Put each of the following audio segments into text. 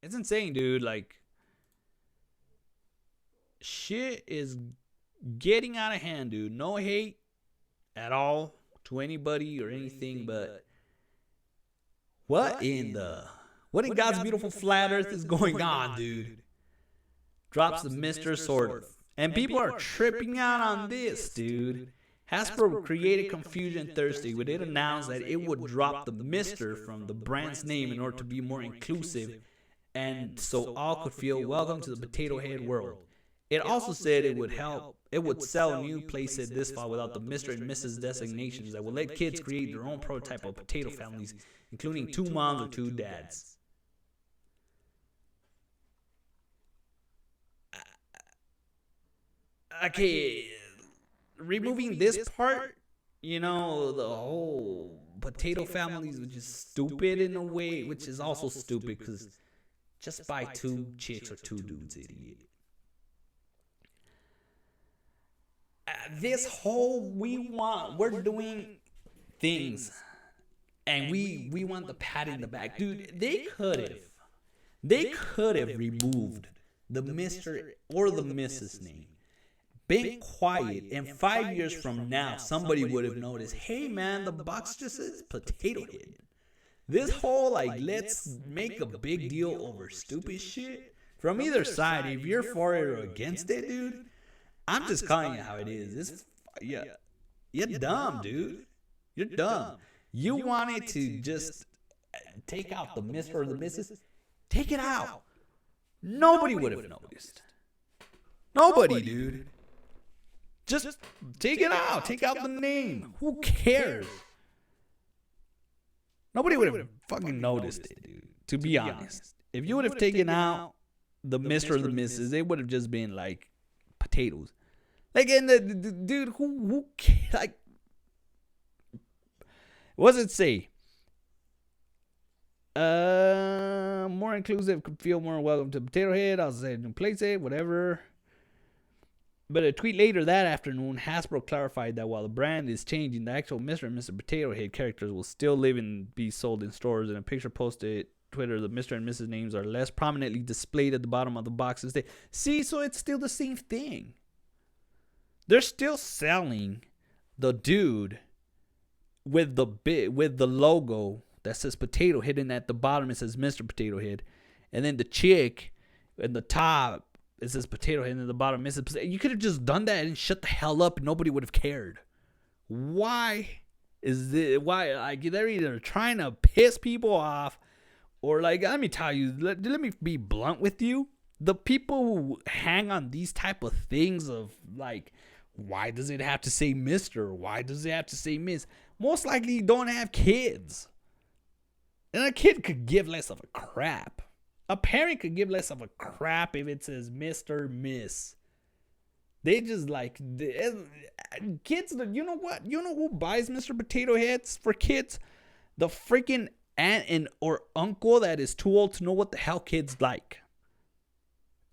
It's insane, dude. Like, shit is getting out of hand, dude. No hate at all to anybody or anything, but what in the what in God's beautiful flat earth is going on, dude? Drops the Mister sort of. And people are tripping out on this, dude. Hasbro created confusion Thursday when it announced that it would drop the Mister from the brand's name in order to be more inclusive and so all could feel welcome to the potato head world. It also said it would sell a new playset this fall without the Mr. and Mrs. designations that would let kids create their own prototype of potato families, including 2 moms or 2 dads. Okay, removing this part, the whole potato families, which is stupid in a way, which is also stupid because just buy 2 chicks or 2 dudes, idiot. This whole we're doing things and we want the pat in the back, dude. They could have removed the Mr. or the Mrs. name, been quiet, and 5 years from now somebody would have noticed, hey man, the box just says potato head. This whole let's make a big deal over stupid shit from either side, if you're for it or against it, dude, I'm just calling it how it is. You're dumb, dude. You're dumb. You wanted to just take out the Mr. or the Mrs. Take it out. Nobody would have noticed. Nobody, dude. Just take it out. Take out the name. Who cares? Nobody would have fucking noticed it, dude. To be honest. If you would have taken out the Mr. or the Mrs., it would have just been like potatoes. And the dude, who what does it say? More inclusive, could feel more welcome to Potato Head. I'll say new place it, whatever. But a tweet later that afternoon, Hasbro clarified that while the brand is changing, the actual Mr. and Mrs. Potato Head characters will still live and be sold in stores. In a picture posted Twitter, the Mr. and Mrs. names are less prominently displayed at the bottom of the boxes. See, so it's still the same thing. They're still selling the dude with the logo that says Potato Head, and at the bottom it says Mr. Potato Head, and then the chick in the top it says Potato Head, and at the bottom Mrs. Potato. You could have just done that and shut the hell up, and nobody would have cared. Why is this? Why they're either trying to piss people off, or let me tell you, let me be blunt with you. The people who hang on these type of things of why does it have to say Mr.? Why does it have to say Miss? Most likely don't have kids. And a kid could give less of a crap. A parent could give less of a crap if it says Mr. Miss. They just kids, you know what? You know who buys Mr. Potato Heads for kids? The freaking aunt or uncle that is too old to know what the hell kids like.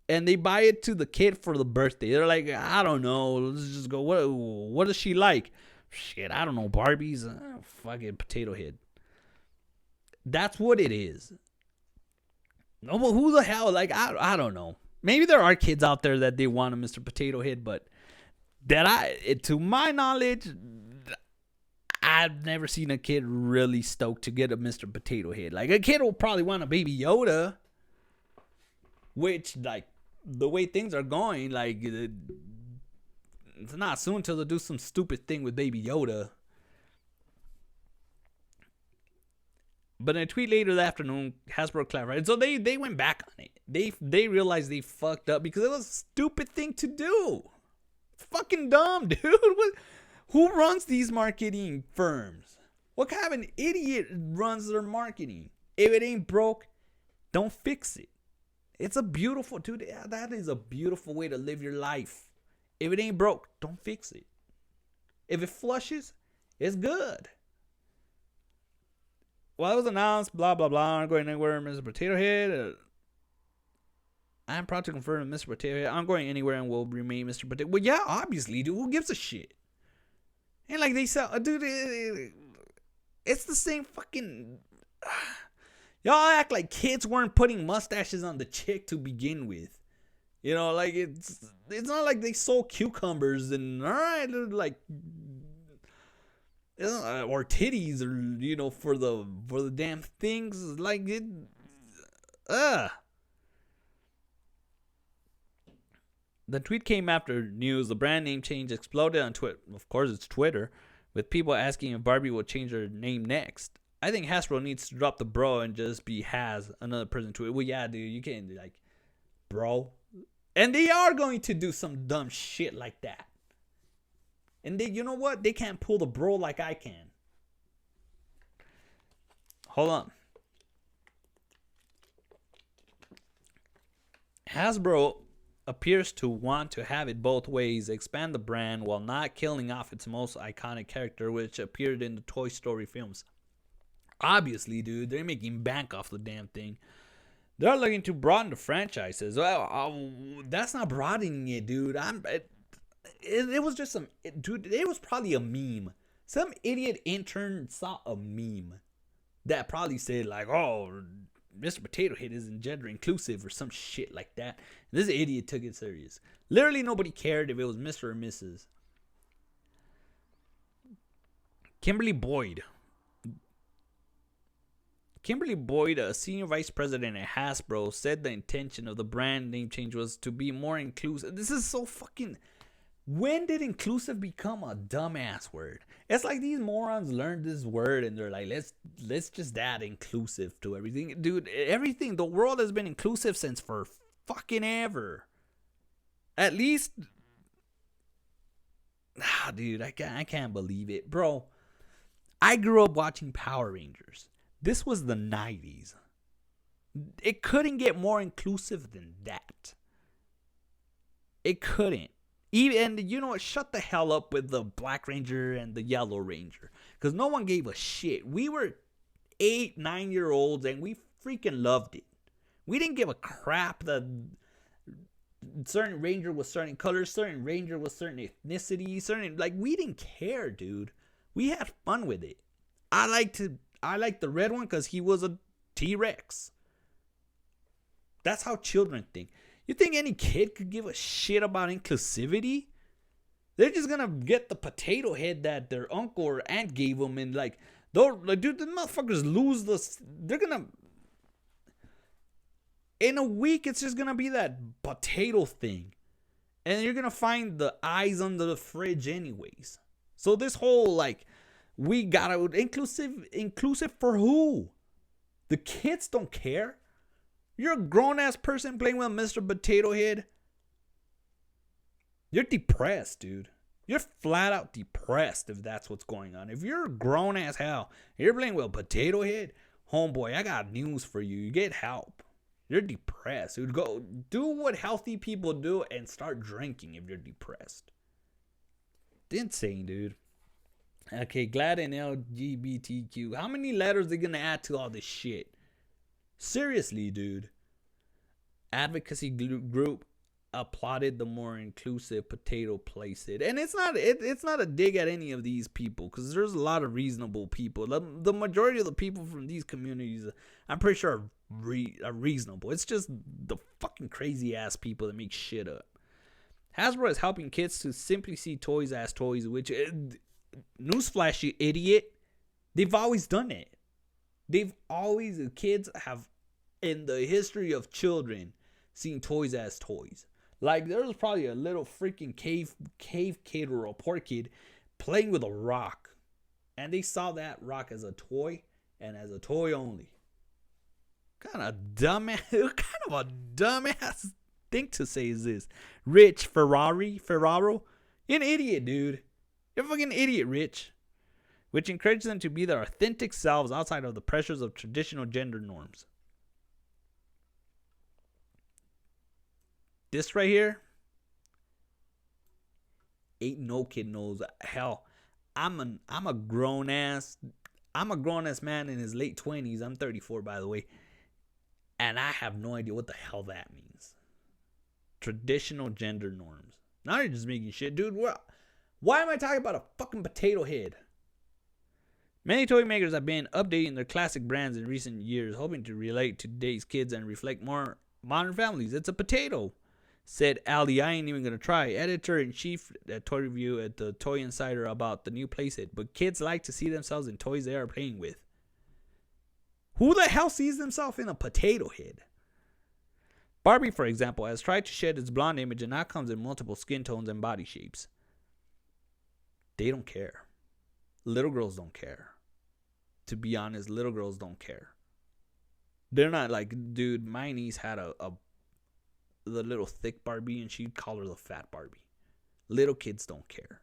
And they buy it to the kid for the birthday. They're like, I don't know. Let's just go. What does she like? Shit, I don't know. Barbies. Fucking Potato Head. That's what it is. No, but who the hell? I don't know. Maybe there are kids out there that they want a Mr. Potato Head, but to my knowledge, I've never seen a kid really stoked to get a Mr. Potato Head. A kid will probably want a Baby Yoda, which the way things are going, it's not soon till they do some stupid thing with Baby Yoda. But in a tweet later that afternoon, Hasbro clarified. So they went back on it. They realized they fucked up because it was a stupid thing to do. It's fucking dumb, dude. Who runs these marketing firms? What kind of an idiot runs their marketing? If it ain't broke, don't fix it. It's a beautiful, dude. That is a beautiful way to live your life. If it ain't broke, don't fix it. If it flushes, it's good. Well, it was announced, blah, blah, blah. I'm going anywhere, Mr. Potato Head. I'm proud to confirm Mr. Potato Head. I'm going anywhere and will remain Mr. Potato. Well, yeah, obviously, dude. Who gives a shit? And they sell, dude. It's the same fucking. Y'all act like kids weren't putting mustaches on the chick to begin with. You know, like it's not like they sold cucumbers and alright, like or titties or for the damn things like it. The tweet came after news the brand name change exploded on Twitter. Of course, it's Twitter, with people asking if Barbie will change her name next. I think Hasbro needs to drop the bro and just be Has, another person to it. Well, yeah, dude, you can't like bro. And they are going to do some dumb shit like that. And they, you know what? They can't pull the bro like I can. Hold on. Hasbro appears to want to have it both ways, expand the brand while not killing off its most iconic character, which appeared in the Toy Story films. Obviously, dude, they're making bank off the damn thing. They're looking to broaden the franchises. Well, that's not broadening it, dude. It was just dude, it was probably a meme. Some idiot intern saw a meme that probably said, like, oh, Mr. Potato Head isn't gender inclusive or some shit like that. And this idiot took it serious. Literally nobody cared if it was Mr. or Mrs. Kimberly Boyd, a senior vice president at Hasbro, said the intention of the brand name change was to be more inclusive. This is so fucking... When did inclusive become a dumbass word? It's like these morons learned this word and they're like, let's just add inclusive to everything. Dude, everything, the world has been inclusive since for fucking ever. At least... dude, I can't believe it. Bro, I grew up watching Power Rangers. This was the 90s. It couldn't get more inclusive than that. It couldn't. Even, you know what? Shut the hell up with the Black Ranger and the Yellow Ranger. Because no one gave a shit. We were 8, 9-year-olds and we freaking loved it. We didn't give a crap that certain Ranger was certain colors, certain Ranger was certain ethnicity, like, we didn't care, dude. We had fun with it. I liked the red one because he was a T-Rex. That's how children think. You think any kid could give a shit about inclusivity? They're just gonna get the potato head that their uncle or aunt gave them, and like, dude, the motherfuckers lose this. They're gonna, in a week, it's just gonna be that potato thing, and you're gonna find the eyes under the fridge anyways. So this whole like, we gotta inclusive for who? The kids don't care. You're a grown-ass person playing with Mr. Potato Head. You're depressed, dude. You're flat out depressed if that's what's going on. If you're a grown-ass hell, you're playing with a Potato Head, homeboy, I got news for you. You get help. You're depressed. Dude, go do what healthy people do and start drinking if you're depressed. It's insane, dude. Okay, glad and LGBTQ. How many letters are they going to add to all this shit? Seriously, dude. Advocacy group applauded the more inclusive potato placement. And it's not a dig at any of these people, because there's a lot of reasonable people. The majority of the people from these communities, I'm pretty sure, are reasonable. It's just the fucking crazy ass people that make shit up. Hasbro is helping kids to simply see toys as toys, which, newsflash, you idiot, they've always done it. Kids have, in the history of children, seen toys as toys. Like, there was probably a little freaking cave kid or a poor kid playing with a rock, and they saw that rock as a toy and as a toy only. Kind of a dumbass thing to say is this. Rich Ferraro, you're an idiot, dude. You're a fucking idiot, Rich. Which encourages them to be their authentic selves outside of the pressures of traditional gender norms. This right here, ain't no kid knows. Hell, I'm a grown ass man in his late 20s. I'm 34, by the way, and I have no idea what the hell that means. Traditional gender norms. Now you're just making shit, dude. Why am I talking about a fucking potato head? Many toy makers have been updating their classic brands in recent years, hoping to relate to today's kids and reflect more modern families. It's a potato, said Ali. I ain't even gonna try. Editor-in-chief at Toy Review at the Toy Insider about the new playset. But kids like to see themselves in toys they are playing with. Who the hell sees themselves in a potato head? Barbie, for example, has tried to shed its blonde image and now comes in multiple skin tones and body shapes. They don't care. Little girls don't care. To be honest, little girls don't care. They're not like, dude, my niece had the little thick Barbie and she'd call her the fat Barbie. Little kids don't care.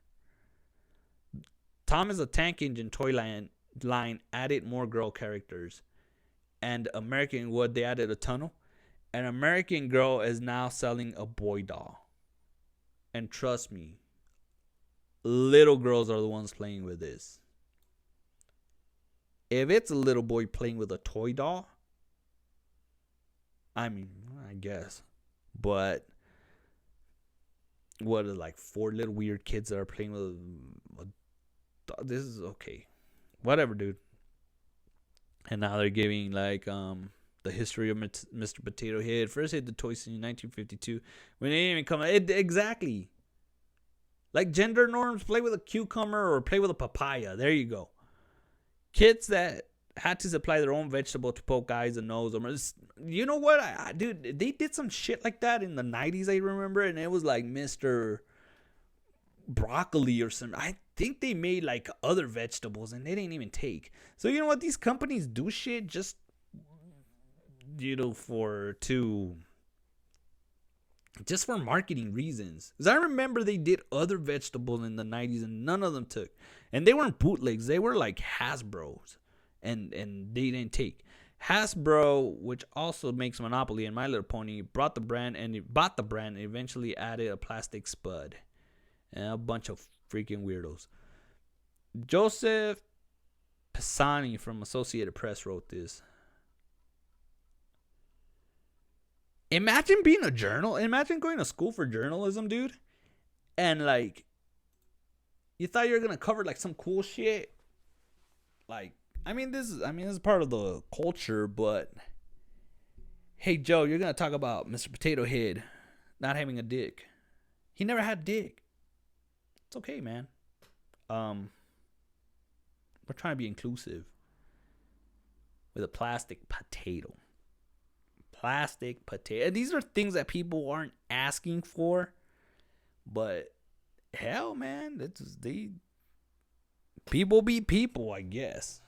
Thomas the Tank Engine toy line added more girl characters. And American Wood, they added a tunnel. And American Girl is now selling a boy doll. And trust me, little girls are the ones playing with this. If it's a little boy playing with a toy doll, I mean, I guess. But what are like 4 little weird kids that are playing with this is okay. Whatever, dude. And now they're giving like the history of Mr. Potato Head. First hit the toy scene in 1952 when they didn't even come out. Exactly. Like gender norms, play with a cucumber or play with a papaya. There you go. Kids that had to supply their own vegetable to poke eyes and nose. You know what? Dude, they did some shit like that in the 90s, I remember. And it was like Mr. Broccoli or something. I think they made like other vegetables and they didn't even take. So you know what? These companies do shit just, for marketing reasons. Because I remember they did other vegetables in the 90s and none of them took. And they weren't bootlegs. They were like Hasbro's. And they didn't take. Hasbro, which also makes Monopoly and My Little Pony, bought the brand and eventually added a plastic spud. And a bunch of freaking weirdos. Joseph Pisani from Associated Press wrote this. Imagine being a imagine going to school for journalism, dude. And like, you thought you were gonna cover like some cool shit. Like, this is part of the culture, but hey Joe, you're gonna talk about Mr. Potato Head not having a dick. He never had a dick. It's okay, man. We're trying to be inclusive with a plastic potato. Plastic potato. These are things that people aren't asking for, but hell, man, people be people, I guess.